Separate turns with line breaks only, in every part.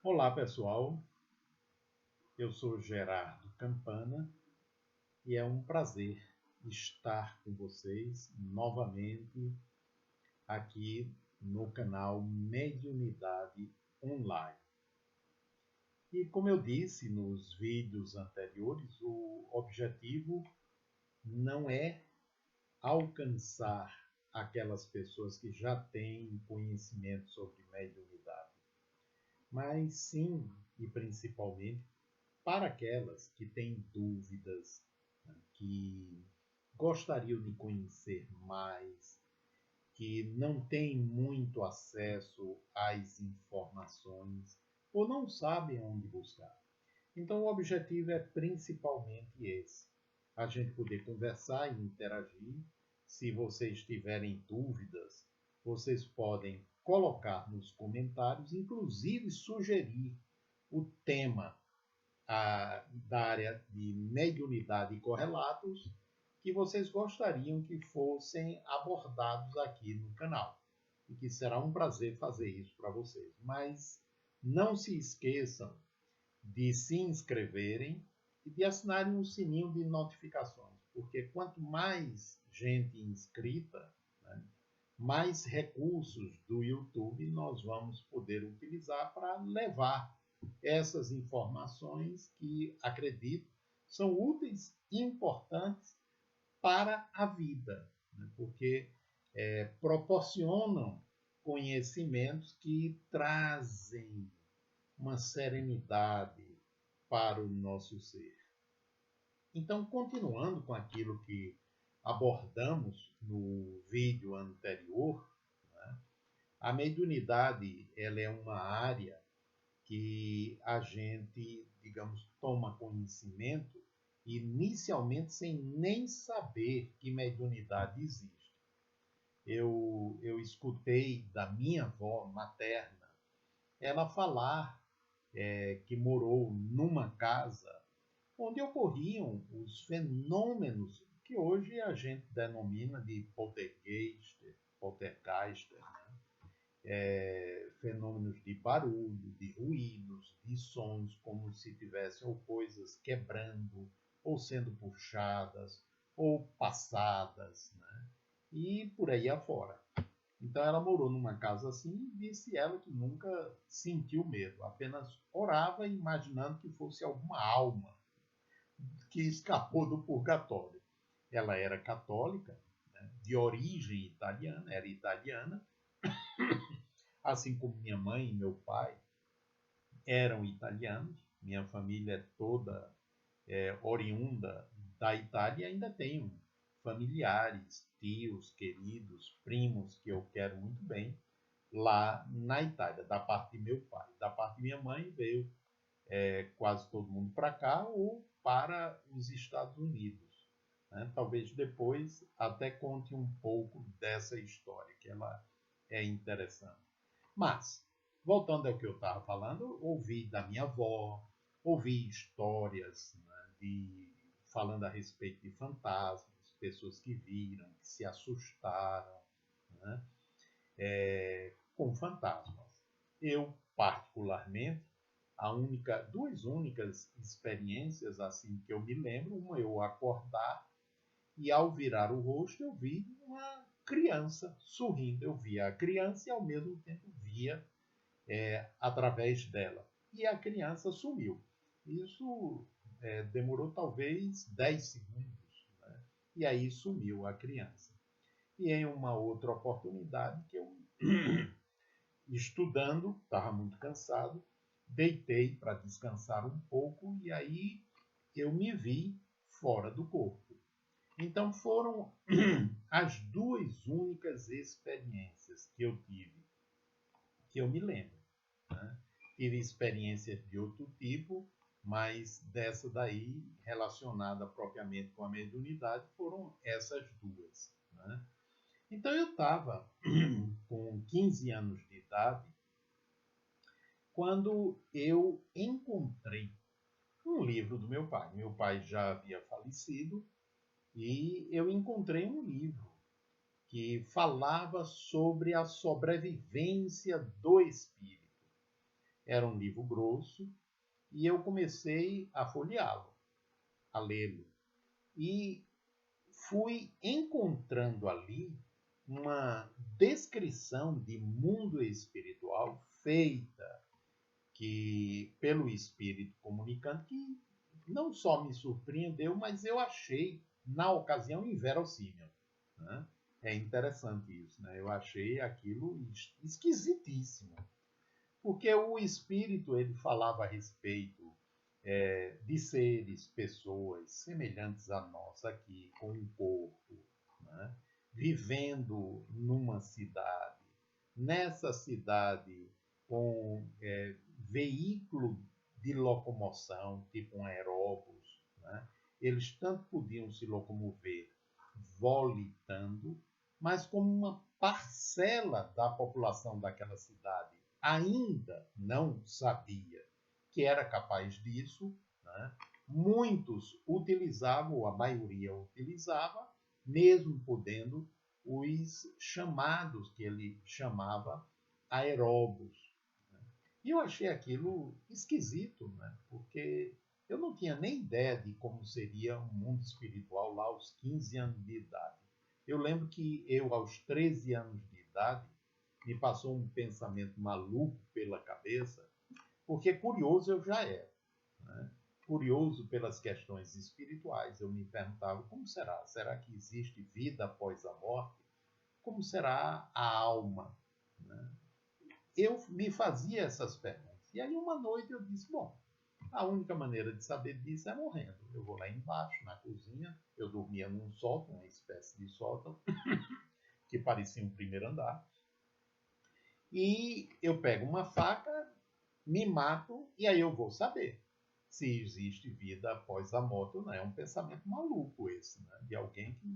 Olá pessoal, eu sou Gerardo Campana e é um prazer estar com vocês novamente aqui no canal Mediunidade Online. E como eu disse nos vídeos anteriores, o objetivo não é alcançar aquelas pessoas que já têm conhecimento sobre mediunidade, mas sim e principalmente para aquelas que têm dúvidas, né, que gostariam de conhecer mais, que não têm muito acesso às informações ou não sabem onde buscar. Então, o objetivo é principalmente esse: a gente poder conversar e interagir. Se vocês tiverem dúvidas, vocês podem colocar nos comentários, inclusive sugerir o tema da área de mediunidade e correlatos que vocês gostariam que fossem abordados aqui no canal. E que será um prazer fazer isso para vocês. Mas não se esqueçam de se inscreverem e de assinarem o sininho de notificações, porque quanto mais gente inscrita, né, mais recursos do YouTube nós vamos poder utilizar para levar essas informações que, acredito, são úteis e importantes para a vida, né? Porque proporcionam conhecimentos que trazem uma serenidade para o nosso ser. Então, continuando com aquilo que abordamos no vídeo anterior, né, a mediunidade ela é uma área que a gente, digamos, toma conhecimento inicialmente sem nem saber que mediunidade existe. Eu escutei da minha avó materna ela falar que morou numa casa onde ocorriam os fenômenos que hoje a gente denomina de poltergeist, né? Fenômenos de barulho, de ruídos, de sons, como se tivessem ou coisas quebrando, ou sendo puxadas, ou passadas, né? E por aí afora. Então ela morou numa casa assim e disse ela que nunca sentiu medo, apenas orava imaginando que fosse alguma alma que escapou do purgatório. Ela era católica, né, de origem italiana, era italiana, assim como minha mãe e meu pai eram italianos. Minha família é toda oriunda da Itália e ainda tenho familiares, tios, queridos, primos que eu quero muito bem lá na Itália, da parte de meu pai. Da parte de minha mãe veio quase todo mundo para cá ou para os Estados Unidos, né? Talvez depois até conte um pouco dessa história, que ela é interessante. Mas, voltando ao que eu estava falando, ouvi da minha avó, ouvi histórias, né, falando a respeito de fantasmas, pessoas que viram, que se assustaram, né, com fantasmas. Eu, particularmente, duas únicas experiências assim que eu me lembro, uma eu acordar e ao virar o rosto eu vi uma criança sorrindo. Eu via a criança e ao mesmo tempo via através dela. E a criança sumiu. Isso demorou talvez 10 segundos, né? E aí sumiu a criança. E em uma outra oportunidade que eu, estudando, estava muito cansado, deitei para descansar um pouco e aí eu me vi fora do corpo. Então foram as duas únicas experiências que eu tive, que eu me lembro, né? Tive experiências de outro tipo, mas dessa daí, relacionada propriamente com a mediunidade, foram essas duas, né? Então eu estava com 15 anos de idade quando eu encontrei um livro do meu pai. Meu pai já havia falecido e eu encontrei um livro que falava sobre a sobrevivência do espírito. Era um livro grosso e eu comecei a folheá-lo, a lê-lo. E fui encontrando ali uma descrição de mundo espiritual feita pelo espírito comunicante, que não só me surpreendeu, mas eu achei, na ocasião, inverossímil. Né? É interessante isso, né? Eu achei aquilo esquisitíssimo, porque o espírito ele falava a respeito de seres, pessoas semelhantes a nós aqui, com um corpo, né? Vivendo numa cidade, nessa cidade com veículo de locomoção, tipo um aeróbus, né? Eles tanto podiam se locomover volitando, mas como uma parcela da população daquela cidade ainda não sabia que era capaz disso, né? Muitos utilizavam, ou a maioria utilizava, mesmo podendo, os chamados que ele chamava aeróbos. Né? E eu achei aquilo esquisito, né? Porque eu não tinha nem ideia de como seria um mundo espiritual lá aos 15 anos de idade. Eu lembro que eu, aos 13 anos de idade, me passou um pensamento maluco pela cabeça, porque curioso eu já era. Né? Curioso pelas questões espirituais, eu me perguntava como será? Será que existe vida após a morte? Como será a alma? Né? Eu me fazia essas perguntas. E aí uma noite eu disse, bom, a única maneira de saber disso é morrendo. Eu vou lá embaixo, na cozinha, eu dormia num sótão, uma espécie de sótão, que parecia um primeiro andar, e eu pego uma faca, me mato, e aí eu vou saber se existe vida após a morte ou não. É um pensamento maluco esse, né? De alguém que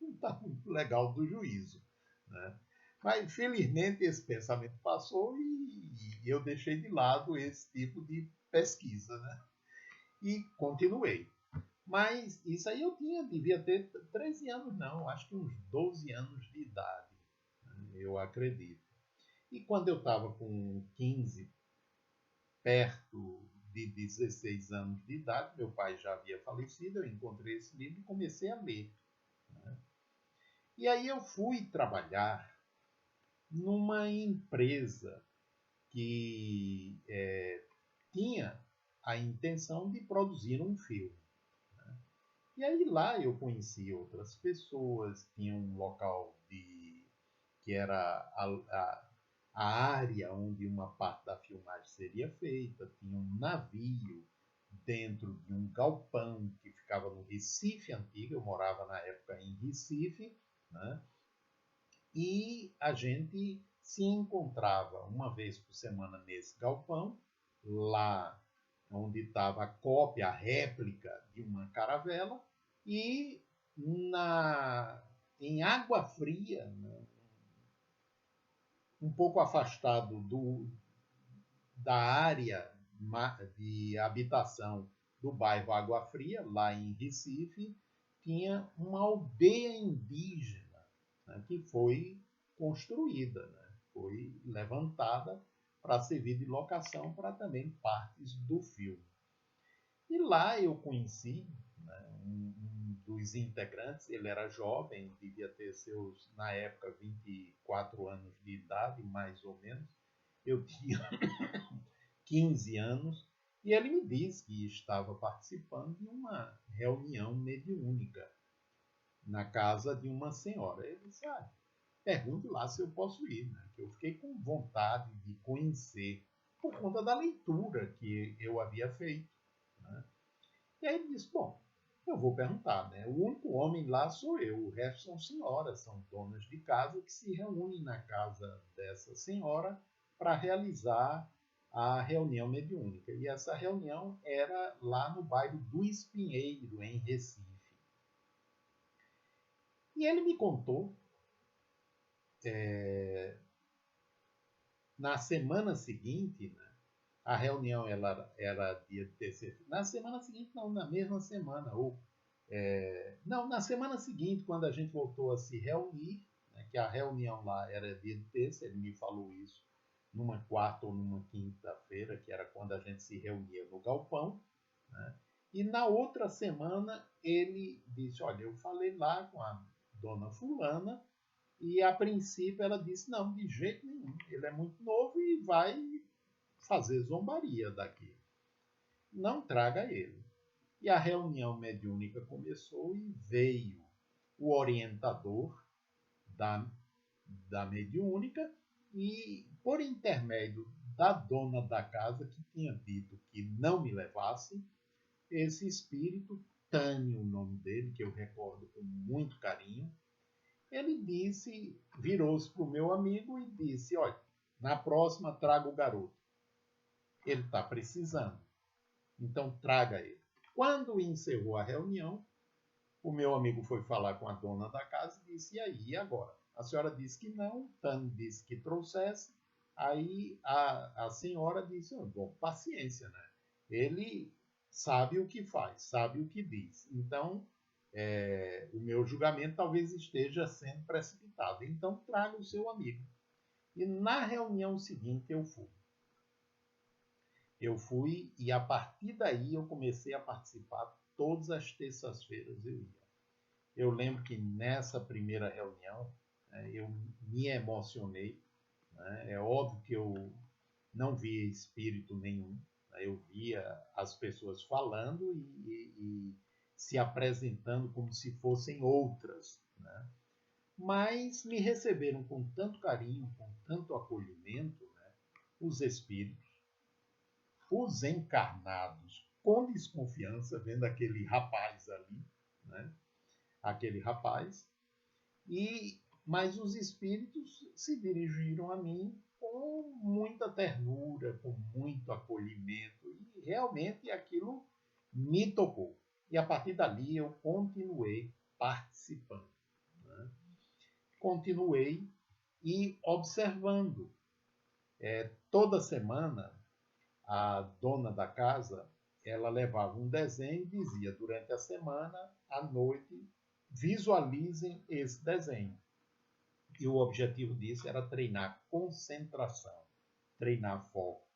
não está muito legal do juízo. Né? Mas, felizmente, esse pensamento passou e eu deixei de lado esse tipo de pesquisa. Né? E continuei. Mas isso aí devia ter 13 anos, não, acho que uns 12 anos de idade, né? Eu acredito. E quando eu estava com 15, perto de 16 anos de idade, meu pai já havia falecido, eu encontrei esse livro e comecei a ler. Né? E aí eu fui trabalhar numa empresa que tinha a intenção de produzir um filme. Né? E aí lá eu conheci outras pessoas, tinha um local que era a área onde uma parte da filmagem seria feita, tinha um navio dentro de um galpão que ficava no Recife Antigo, eu morava na época em Recife, né? E a gente se encontrava uma vez por semana nesse galpão, lá onde estava a cópia, a réplica de uma caravela, e em Água Fria, né, um pouco afastado da área de habitação do bairro Água Fria, lá em Recife, tinha uma aldeia indígena, né, que foi construída, né, foi levantada para servir de locação para também partes do filme. E lá eu conheci, né, um dos integrantes, ele era jovem, devia ter seus, na época, 24 anos de idade, mais ou menos. Eu tinha 15 anos, e ele me disse que estava participando de uma reunião mediúnica na casa de uma senhora. Ele disse, pergunte lá se eu posso ir, né? Que eu fiquei com vontade de conhecer, por conta da leitura que eu havia feito. Né? E aí ele disse, bom, eu vou perguntar, né? O único homem lá sou eu, o resto são senhoras, são donas de casa que se reúnem na casa dessa senhora para realizar a reunião mediúnica. E essa reunião era lá no bairro do Espinheiro, em Recife. E ele me contou, na semana seguinte, né, a reunião era dia de terceira. Na semana seguinte, não, na mesma semana. Não, na semana seguinte, quando a gente voltou a se reunir, né, que a reunião lá era dia de terça, ele me falou isso numa quarta ou numa quinta-feira, que era quando a gente se reunia no galpão, né? E na outra semana ele disse, olha, eu falei lá com a dona fulana e a princípio ela disse, não, de jeito nenhum, ele é muito novo e vai fazer zombaria daqui. Não traga ele. E a reunião mediúnica começou e veio o orientador da, da mediúnica e, por intermédio da dona da casa, que tinha dito que não me levasse, esse espírito, Tânio, o nome dele, que eu recordo com muito carinho, ele disse, virou-se para o meu amigo e disse, olha, na próxima traga o garoto. Ele está precisando, então traga ele. Quando encerrou a reunião, o meu amigo foi falar com a dona da casa e disse, e agora? A senhora disse que não, Tânio disse que trouxesse, aí a senhora disse, bom, paciência, né? Ele sabe o que faz, sabe o que diz. Então, o meu julgamento talvez esteja sendo precipitado. Então, traga o seu amigo. E na reunião seguinte eu fui. Eu fui e a partir daí eu comecei a participar todas as terças-feiras eu ia. Eu lembro que nessa primeira reunião eu me emocionei. Né? É óbvio que eu não via espírito nenhum. Né? Eu via as pessoas falando e se apresentando como se fossem outras. Né? Mas me receberam com tanto carinho, com tanto acolhimento, né? Os espíritos, os encarnados, com desconfiança, vendo aquele rapaz ali, né? Aquele rapaz, mas os espíritos se dirigiram a mim com muita ternura, com muito acolhimento, e realmente aquilo me tocou. E a partir dali eu continuei participando. Né? Continuei e observando. Toda semana, a dona da casa, ela levava um desenho e dizia, durante a semana, à noite, visualizem esse desenho. E o objetivo disso era treinar concentração, treinar foco,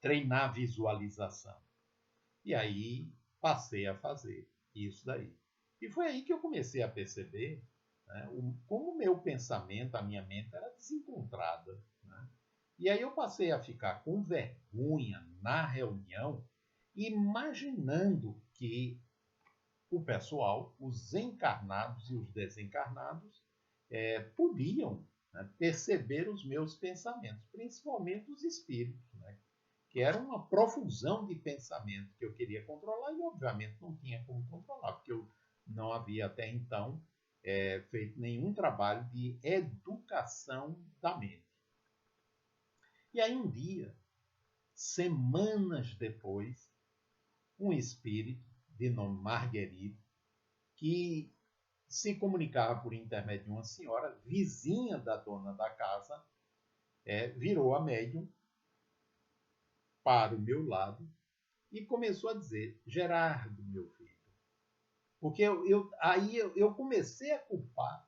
treinar visualização. E aí passei a fazer isso daí. E foi aí que eu comecei a perceber, né, como o meu pensamento, a minha mente era desencontrada. Né? E aí eu passei a ficar com vergonha na reunião, imaginando que o pessoal, os encarnados e os desencarnados, podiam, né, perceber os meus pensamentos, principalmente os espíritos, né, que era uma profusão de pensamento que eu queria controlar e, obviamente, não tinha como controlar, porque eu não havia até então feito nenhum trabalho de educação da mente. E aí um dia, semanas depois, um espírito de nome Marguerite, que se comunicava por intermédio de uma senhora, vizinha da dona da casa, virou a médium para o meu lado e começou a dizer, Gerardo, meu filho. Porque aí eu comecei a culpar,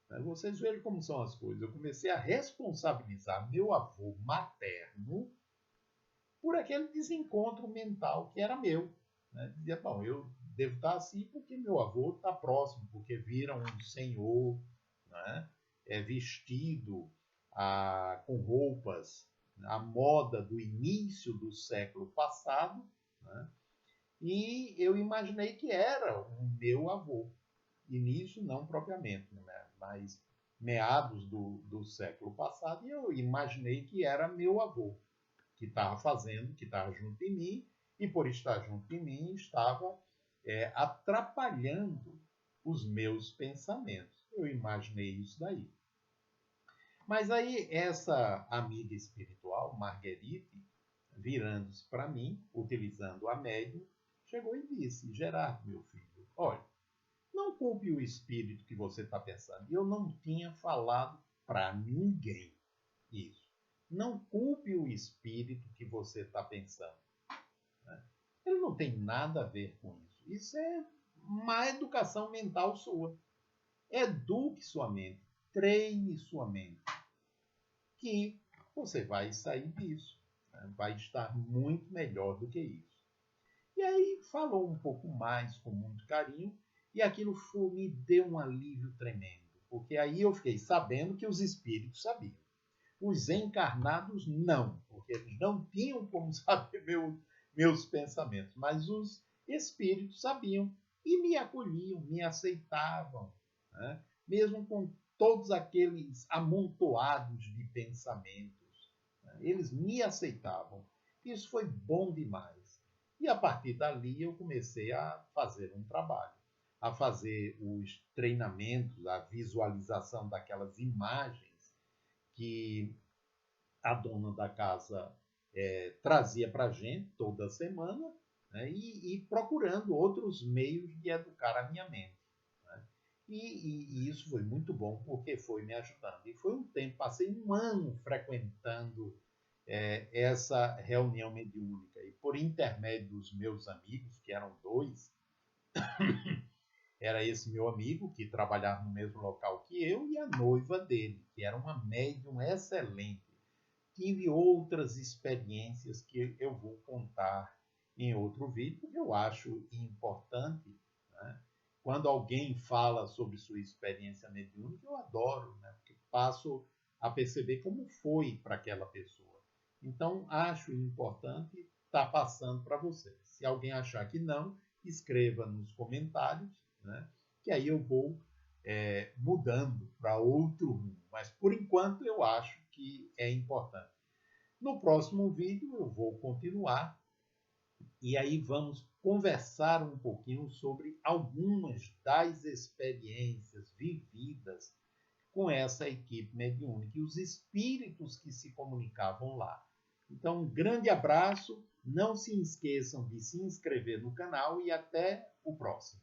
né? Vocês veem como são as coisas, eu comecei a responsabilizar meu avô materno por aquele desencontro mental que era meu. Né? Dizia, bom, eu devo estar assim porque meu avô está próximo, porque viram um senhor, né, vestido com roupas, a moda do início do século passado, né, e eu imaginei que era o meu avô. Início não propriamente, né, mas meados do século passado, e eu imaginei que era meu avô, que estava fazendo, que estava junto de mim, e por estar junto de mim, estava atrapalhando os meus pensamentos. Eu imaginei isso daí. Mas aí essa amiga espiritual, Marguerite, virando-se para mim, utilizando a médium, chegou e disse, Gerardo, meu filho, olha, não culpe o espírito que você está pensando. Eu não tinha falado para ninguém isso. Não culpe o espírito que você está pensando. Né? Ele não tem nada a ver com isso. Isso é uma educação mental sua. Eduque sua mente. Treine sua mente. Que você vai sair disso, né? Vai estar muito melhor do que isso. E aí falou um pouco mais, com muito carinho, e aquilo me deu um alívio tremendo, porque aí eu fiquei sabendo que os espíritos sabiam. Os encarnados não, porque eles não tinham como saber meus pensamentos, mas os espíritos sabiam e me acolhiam, me aceitavam, né? Mesmo com todos aqueles amontoados de pensamentos, né? Eles me aceitavam. Isso foi bom demais. E a partir dali eu comecei a fazer um trabalho, a fazer os treinamentos, a visualização daquelas imagens que a dona da casa trazia para a gente toda semana, né, e procurando outros meios de educar a minha mente. Né? E isso foi muito bom porque foi me ajudando. E foi um tempo, passei um ano frequentando essa reunião mediúnica. E por intermédio dos meus amigos, que eram dois, era esse meu amigo que trabalhava no mesmo local que eu e a noiva dele, que era uma médium excelente. Tive outras experiências que eu vou contar em outro vídeo, porque eu acho importante, né? Quando alguém fala sobre sua experiência mediúnica, eu adoro, né? Porque passo a perceber como foi para aquela pessoa. Então, acho importante estar passando para você. Se alguém achar que não, escreva nos comentários, né? Que aí eu vou mudando para outro rumo. Mas, por enquanto, eu acho que é importante. No próximo vídeo eu vou continuar e aí vamos conversar um pouquinho sobre algumas das experiências vividas com essa equipe mediúnica e os espíritos que se comunicavam lá. Então, um grande abraço, não se esqueçam de se inscrever no canal e até o próximo.